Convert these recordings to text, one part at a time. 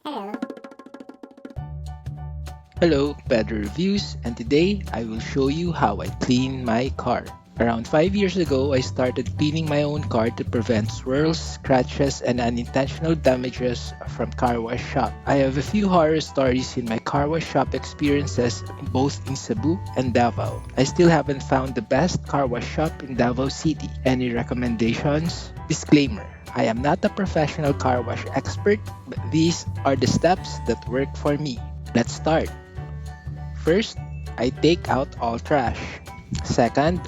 Hello. Hello, Pedro Reviews, and today I will show you how I clean my car. Around 5 years ago, I started cleaning my own car to prevent swirls, scratches, and unintentional damages from car wash shop. I have a few horror stories in my car wash shop experiences both in Cebu and Davao. I still haven't found the best car wash shop in Davao City. Any recommendations? Disclaimer: I am not a professional car wash expert, but these are the steps that work for me. Let's start. First, I take out all trash. Second,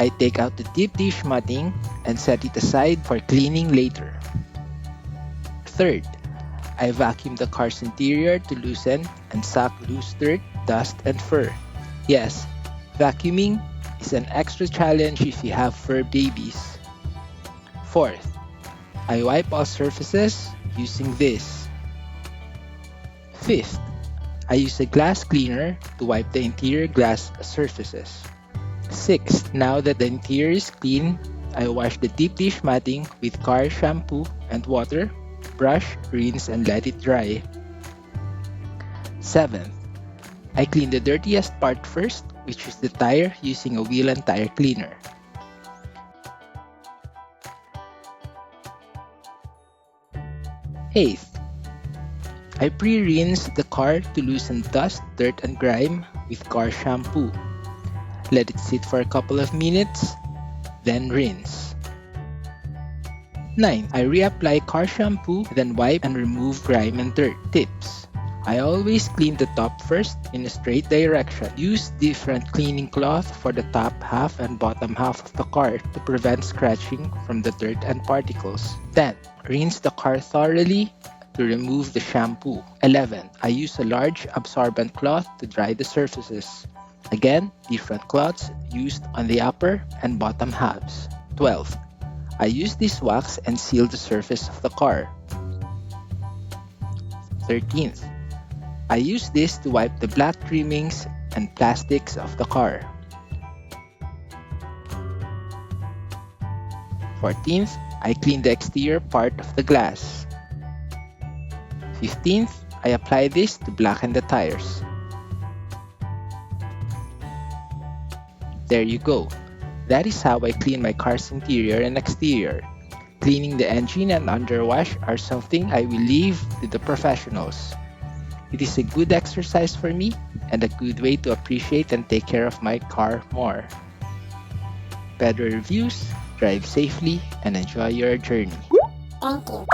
I take out the deep dish matting and set it aside for cleaning later. Third, I vacuum the car's interior to loosen and suck loose dirt, dust, and fur. Yes, vacuuming is an extra challenge if you have fur babies. Fourth, I wipe all surfaces using this. Fifth, I use a glass cleaner to wipe the interior glass surfaces. Sixth, now that the interior is clean, I wash the deep dish matting with car shampoo and water, brush, rinse, and let it dry. Seventh, I clean the dirtiest part first, which is the tire, using a wheel and tire cleaner. Eighth, I pre-rinse the car to loosen dust, dirt, and grime with car shampoo. Let it sit for a couple of minutes, then rinse. 9. I reapply car shampoo, then wipe and remove grime and dirt. Tips: I always clean the top first in a straight direction. Use different cleaning cloth for the top half and bottom half of the car to prevent scratching from the dirt and particles. 10. Rinse the car thoroughly to remove the shampoo. 11. I use a large absorbent cloth to dry the surfaces. Again, different cloths used on the upper and bottom halves. 12. I use this wax and seal the surface of the car. 13th. I use this to wipe the black trimmings and plastics of the car. 14th. I clean the exterior part of the glass. 15th, I apply this to blacken the tires. There you go. That is how I clean my car's interior and exterior. Cleaning the engine and underwash are something I will leave to the professionals. It is a good exercise for me and a good way to appreciate and take care of my car more. Pedro Reviews, drive safely and enjoy your journey. Thank you.